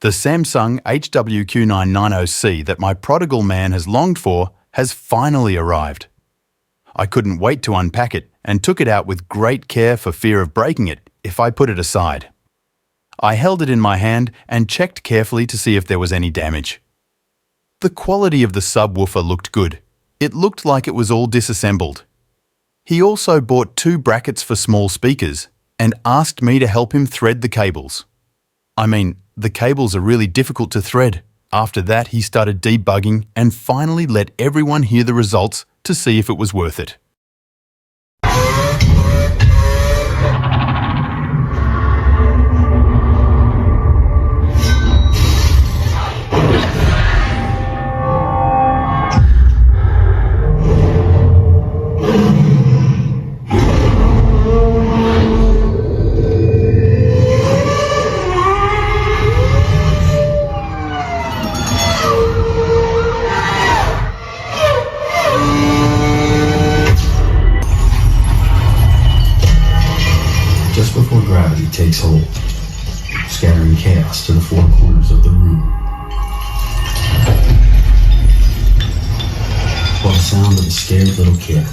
The Samsung HW-Q990C that my prodigal man has longed for has finally arrived. I couldn't wait to unpack it and took it out with great care for fear of breaking it if I put it aside. I held it in my hand and checked carefully to see if there was any damage. The quality of the subwoofer looked good. It looked like it was all disassembled. He also bought 2 brackets for small speakers and asked me to help him thread the cables. I mean, the cables are really difficult to thread. After that, he started debugging and finally let everyone hear the results to see if it was worth it. Just before gravity takes hold, scattering chaos to the 4 corners of the room, while the sound of a scared little kid